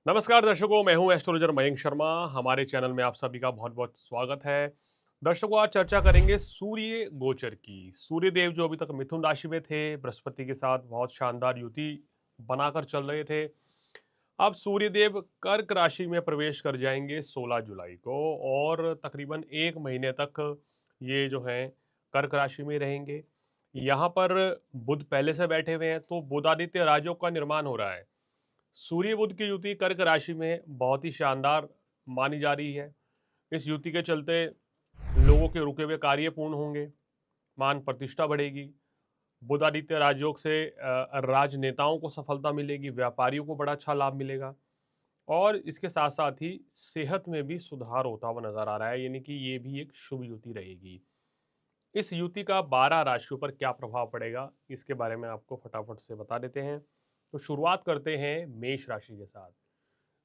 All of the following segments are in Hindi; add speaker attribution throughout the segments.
Speaker 1: नमस्कार दर्शकों, मैं हूं एस्ट्रोलॉजर मयंक शर्मा। हमारे चैनल में आप सभी का बहुत बहुत स्वागत है। दर्शकों, आज चर्चा करेंगे सूर्य गोचर की। सूर्य देव जो अभी तक मिथुन राशि में थे, बृहस्पति के साथ बहुत शानदार युति बनाकर चल रहे थे, अब सूर्य देव कर्क राशि में प्रवेश कर जाएंगे 16 जुलाई को और तकरीबन 1 महीने तक ये जो है कर्क राशि में रहेंगे। यहाँ पर बुध पहले से बैठे हुए हैं, तो बुधादित्य राजयोग का निर्माण हो रहा है। सूर्य बुध की युति कर्क राशि में बहुत ही शानदार मानी जा रही है। इस युति के चलते लोगों के रुके हुए कार्य पूर्ण होंगे, मान प्रतिष्ठा बढ़ेगी। बुधादित्य राजयोग से राजनेताओं को सफलता मिलेगी, व्यापारियों को बड़ा अच्छा लाभ मिलेगा और इसके साथ साथ ही सेहत में भी सुधार होता हुआ नजर आ रहा है, यानी कि ये भी एक शुभ युति रहेगी। इस युति का 12 राशियों पर क्या प्रभाव पड़ेगा, इसके बारे में आपको फटाफट से बता देते हैं। तो शुरुआत करते हैं मेष राशि के साथ।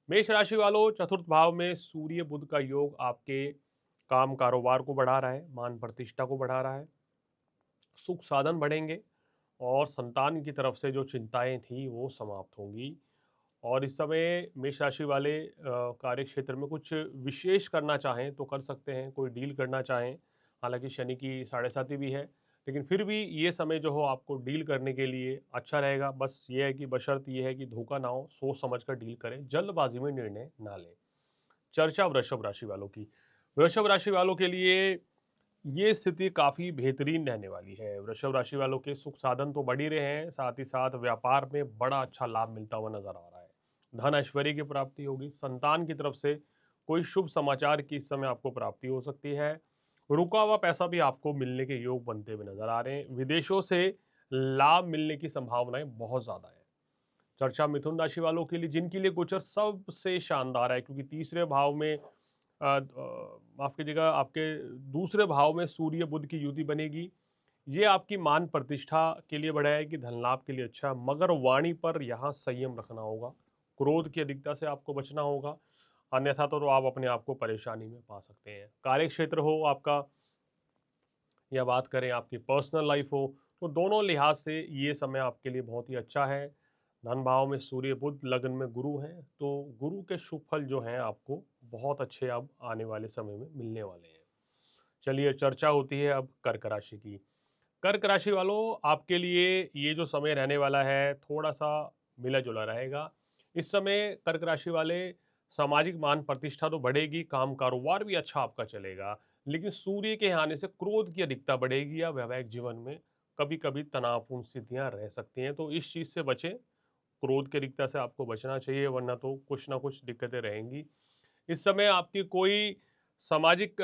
Speaker 1: मेष राशि वालों, चतुर्थ भाव में सूर्य बुध का योग आपके काम कारोबार को बढ़ा रहा है, मान प्रतिष्ठा को बढ़ा रहा है, सुख साधन बढ़ेंगे और संतान की तरफ से जो चिंताएं थी वो समाप्त होंगी। और इस समय मेष राशि वाले कार्य क्षेत्र में कुछ विशेष करना चाहें तो कर सकते हैं, कोई डील करना चाहें। हालांकि शनि की साढ़े साती भी है, लेकिन फिर भी ये समय जो हो आपको डील करने के लिए अच्छा रहेगा। बस ये है कि बशर्त ये है कि धोखा ना हो, सोच समझ कर डील करें, जल्दबाजी में निर्णय ना लें। चर्चा वृषभ राशि वालों की। वृषभ राशि वालों के लिए ये स्थिति काफी बेहतरीन रहने वाली है। वृषभ राशि वालों के सुख साधन तो बढ़ ही रहे हैं, साथ ही साथ व्यापार में बड़ा अच्छा लाभ मिलता हुआ नजर आ रहा है। धन ऐश्वर्य की प्राप्ति होगी, संतान की तरफ से कोई शुभ समाचार की इस समय आपको प्राप्ति हो सकती है। रुका हुआ पैसा भी आपको मिलने के योग बनते हुए नजर आ रहे हैं। विदेशों से लाभ मिलने की संभावनाएं बहुत ज्यादा है। चर्चा मिथुन राशि वालों के लिए, जिनके लिए गोचर सबसे शानदार है, क्योंकि तीसरे भाव में माफ कीजिएगा, आपके दूसरे भाव में सूर्य बुध की युति बनेगी। ये आपकी मान प्रतिष्ठा के लिए बढ़ाएगी, धन लाभ के लिए अच्छा है, मगर वाणी पर यहाँ संयम रखना होगा। क्रोध की अधिकता से आपको बचना होगा, अन्यथा तो आप अपने आप को परेशानी में पा सकते हैं। कार्य क्षेत्र हो आपका या बात करें आपकी पर्सनल लाइफ हो, तो दोनों लिहाज से ये समय आपके लिए बहुत ही अच्छा है। धन भाव में सूर्य बुध, लग्न में गुरु है, तो गुरु के शुभ फल जो हैं आपको बहुत अच्छे अब आने वाले समय में मिलने वाले हैं। चलिए, चर्चा होती है अब कर्क राशि की। कर्क राशि वालों, आपके लिए ये जो समय रहने वाला है थोड़ा सा मिला जुला रहेगा। इस समय कर्क राशि वाले, सामाजिक मान प्रतिष्ठा तो बढ़ेगी, काम कारोबार भी अच्छा आपका चलेगा, लेकिन सूर्य के आने से क्रोध की अधिकता बढ़ेगी या वैवाहिक जीवन में कभी कभी तनावपूर्ण स्थितियां रह सकती हैं, तो इस चीज से बचें। क्रोध की अधिकता से आपको बचना चाहिए, वरना तो कुछ ना कुछ दिक्कतें रहेंगी। इस समय आपकी कोई सामाजिक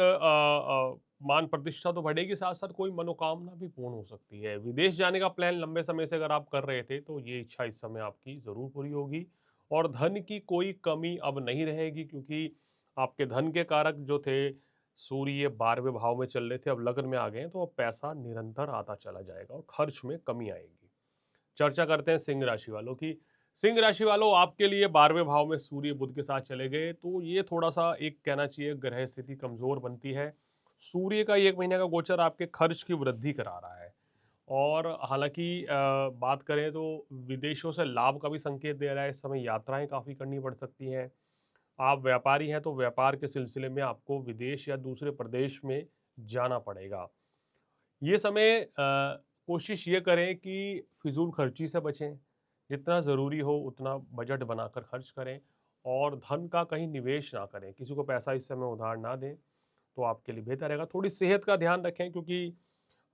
Speaker 1: मान प्रतिष्ठा तो बढ़ेगी, साथ साथ कोई मनोकामना भी पूर्ण हो सकती है। विदेश जाने का प्लान लंबे समय से अगर आप कर रहे थे, तो ये इच्छा इस समय आपकी जरूर पूरी होगी। और धन की कोई कमी अब नहीं रहेगी, क्योंकि आपके धन के कारक जो थे सूर्य 12वें भाव में चल रहे थे, अब लग्न में आ गए हैं, तो अब पैसा निरंतर आता चला जाएगा और खर्च में कमी आएगी। चर्चा करते हैं सिंह राशि वालों की। सिंह राशि वालों, आपके लिए 12वें भाव में सूर्य बुध के साथ चले गए, तो ये थोड़ा सा एक कहना चाहिए ग्रह स्थिति कमजोर बनती है। सूर्य का 1 महीने का गोचर आपके खर्च की वृद्धि करा रहा है और हालांकि बात करें तो विदेशों से लाभ का भी संकेत दे रहा है। इस समय यात्राएं काफ़ी करनी पड़ सकती हैं। आप व्यापारी हैं तो व्यापार के सिलसिले में आपको विदेश या दूसरे प्रदेश में जाना पड़ेगा। ये समय कोशिश ये करें कि फिजूल खर्ची से बचें, जितना ज़रूरी हो उतना बजट बनाकर खर्च करें और धन का कहीं निवेश ना करें, किसी को पैसा इस समय उधार ना दें, तो आपके लिए बेहतर रहेगा। थोड़ी सेहत का ध्यान रखें, क्योंकि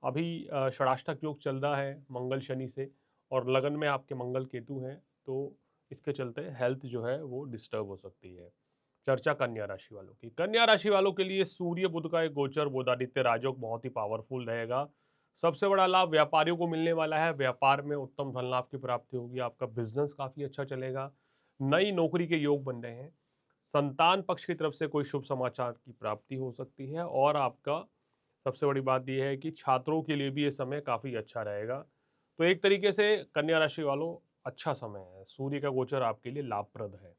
Speaker 1: अभी षडाष्टक योग चल रहा है मंगल शनि से और लगन में आपके मंगल केतु हैं, तो इसके चलते हेल्थ जो है वो डिस्टर्ब हो सकती है। चर्चा कन्या राशि वालों की। कन्या राशि वालों के लिए सूर्य बुध का एक गोचर बुधादित्य राजयोग बहुत ही पावरफुल रहेगा। सबसे बड़ा लाभ व्यापारियों को मिलने वाला है। व्यापार में उत्तम धन लाभ की प्राप्ति होगी, आपका बिजनेस काफी अच्छा चलेगा, नई नौकरी के योग बन रहे हैं। संतान पक्ष की तरफ से कोई शुभ समाचार की प्राप्ति हो सकती है और आपका सबसे बड़ी बात यह है कि छात्रों के लिए भी ये समय काफी अच्छा रहेगा। तो एक तरीके से कन्या राशि वालों, अच्छा समय है, सूर्य का गोचर आपके लिए लाभप्रद है।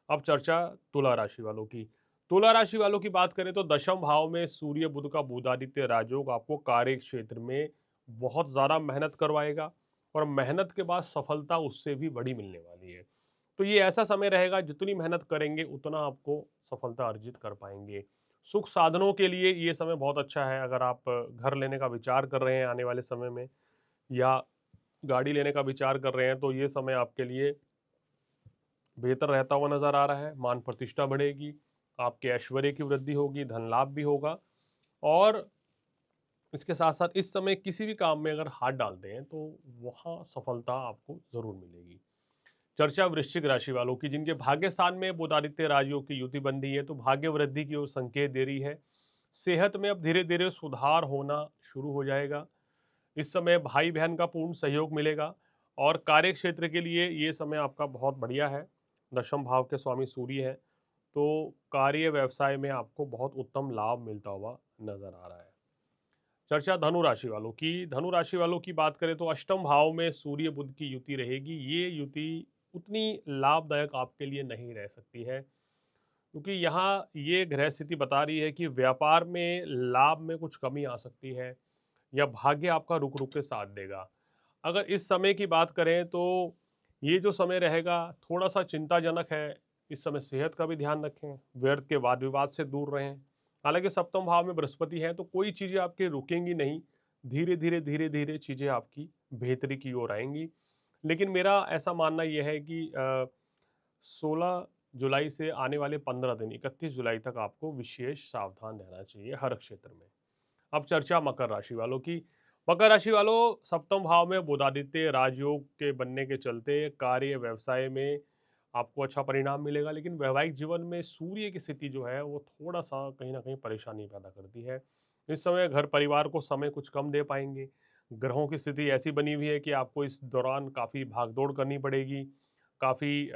Speaker 1: अब चर्चा तुला राशि वालों की। तुला राशि वालों की बात करें तो दशम भाव में सूर्य बुध का बुधादित्य राजयोग आपको कार्य क्षेत्र में बहुत ज़्यादा मेहनत करवाएगा और मेहनत के बाद सफलता उससे भी बड़ी मिलने वाली है। तो ये ऐसा समय रहेगा, जितनी मेहनत करेंगे उतना आपको सफलता अर्जित कर पाएंगे। सुख साधनों के लिए ये समय बहुत अच्छा है। अगर आप घर लेने का विचार कर रहे हैं आने वाले समय में, या गाड़ी लेने का विचार कर रहे हैं, तो ये समय आपके लिए बेहतर रहता हुआ नजर आ रहा है। मान प्रतिष्ठा बढ़ेगी, आपके ऐश्वर्य की वृद्धि होगी, धन लाभ भी होगा। और इसके साथ साथ इस समय किसी भी काम में अगर हाथ डालते हैं तो वहाँ सफलता आपको जरूर मिलेगी। चर्चा वृश्चिक राशि वालों की, जिनके भाग्य स्थान में बुधादित्य राजयोग की युति बन रही है, तो भाग्य वृद्धि की ओर संकेत दे रही है। सेहत में अब धीरे धीरे सुधार होना शुरू हो जाएगा। इस समय भाई बहन का पूर्ण सहयोग मिलेगा। और कार्य क्षेत्र के लिए ये समय आपका बहुत बढ़िया है। दशम भाव के स्वामी सूर्य है, तो कार्य व्यवसाय में आपको बहुत उत्तम लाभ मिलता हुआ नजर आ रहा है। चर्चा धनु राशि वालों की, धनु राशि वालों की बात करें तो अष्टम भाव में सूर्य बुध की युति रहेगी। ये युति उतनी लाभदायक आपके लिए नहीं रह सकती है, क्योंकि यहाँ ये ग्रह स्थिति बता रही है कि व्यापार में लाभ में कुछ कमी आ सकती है, या भाग्य आपका रुक रुक के साथ देगा। अगर इस समय की बात करें तो ये जो समय रहेगा थोड़ा सा चिंताजनक है। इस समय सेहत का भी ध्यान रखें, व्यर्थ के वाद विवाद से दूर रहें। हालांकि सप्तम भाव में बृहस्पति है, तो कोई चीज़ें आपकी रुकेंगी नहीं, धीरे धीरे चीज़ें आपकी बेहतरी की ओर आएंगी। लेकिन मेरा ऐसा मानना यह है कि 16 जुलाई से आने वाले 15 दिन 31 जुलाई तक आपको विशेष सावधान रहना चाहिए हर क्षेत्र में। अब चर्चा मकर राशि वालों की। मकर राशि वालों, सप्तम भाव में बुधादित्य राजयोग के बनने के चलते कार्य व्यवसाय में आपको अच्छा परिणाम मिलेगा, लेकिन वैवाहिक जीवन में सूर्य की स्थिति जो है वो थोड़ा सा कहीं ना कहीं परेशानी पैदा करती है। इस समय घर परिवार को समय कुछ कम दे पाएंगे। ग्रहों की स्थिति ऐसी बनी हुई है कि आपको इस दौरान काफ़ी भागदौड़ करनी पड़ेगी, काफ़ी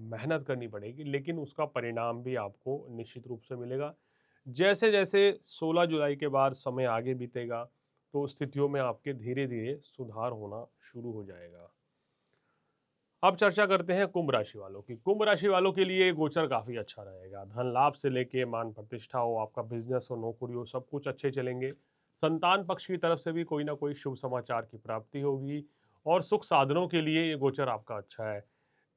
Speaker 1: मेहनत करनी पड़ेगी, लेकिन उसका परिणाम भी आपको निश्चित रूप से मिलेगा। जैसे जैसे 16 जुलाई के बाद समय आगे बीतेगा, तो स्थितियों में आपके धीरे धीरे सुधार होना शुरू हो जाएगा। अब चर्चा करते हैं कुंभ राशि वालों की। कुंभ राशि वालों के लिए गोचर काफी अच्छा रहेगा। धन लाभ से लेके मान प्रतिष्ठा हो, आपका बिजनेस हो, नौकरी हो, सब कुछ अच्छे चलेंगे। संतान पक्ष की तरफ से भी कोई ना कोई शुभ समाचार की प्राप्ति होगी, और सुख साधनों के लिए ये गोचर आपका अच्छा है।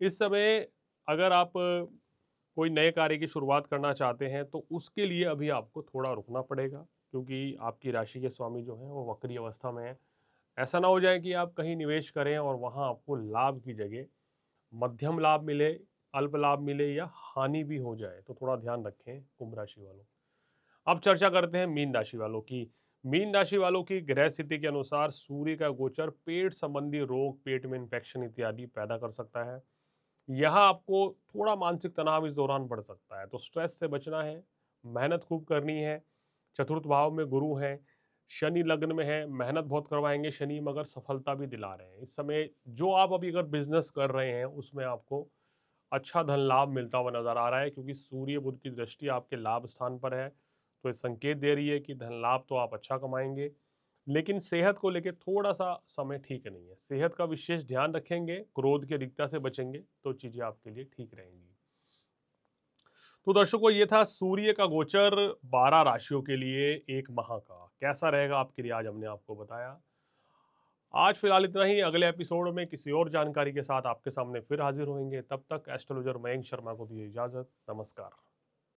Speaker 1: इस समय अगर आप कोई नए कार्य की शुरुआत करना चाहते हैं तो उसके लिए अभी आपको थोड़ा रुकना पड़ेगा, क्योंकि आपकी राशि के स्वामी जो है वो वक्री अवस्था में है। ऐसा ना हो जाए कि आप कहीं निवेश करें और वहां आपको लाभ की जगह मध्यम लाभ मिले, अल्प लाभ मिले, या हानि भी हो जाए, तो थोड़ा ध्यान रखें कुंभ राशि वालों। अब चर्चा करते हैं मीन राशि वालों की। मीन राशि वालों की ग्रह स्थिति के अनुसार सूर्य का गोचर पेट संबंधी रोग, पेट में इंफेक्शन इत्यादि पैदा कर सकता है। यहाँ आपको थोड़ा मानसिक तनाव इस दौरान बढ़ सकता है, तो स्ट्रेस से बचना है, मेहनत खूब करनी है। चतुर्थ भाव में गुरु है, शनि लग्न में है, मेहनत बहुत करवाएंगे शनि, मगर सफलता भी दिला रहे हैं। इस समय जो आप अभी अगर बिजनेस कर रहे हैं उसमें आपको अच्छा धन लाभ मिलता हुआ नजर आ रहा है, क्योंकि सूर्य बुध की दृष्टि आपके लाभ स्थान पर है, तो ये संकेत दे रही है कि धन लाभ तो आप अच्छा कमाएंगे। लेकिन सेहत को लेकर थोड़ा सा समय ठीक नहीं है। सेहत का विशेष ध्यान रखेंगे, क्रोध की अधिकता से बचेंगे, तो चीजें आपके लिए ठीक रहेंगी। तो दर्शकों, ये था सूर्य का गोचर 12 राशियों के लिए एक माह का। कैसा रहेगा आपके लिए आज हमने आपको बताया। आज फिलहाल इतना ही। अगले एपिसोड में किसी और जानकारी के साथ आपके सामने फिर हाजिर होंगे। तब तक एस्ट्रोलॉजर मयंक शर्मा को दीजिए इजाजत। नमस्कार।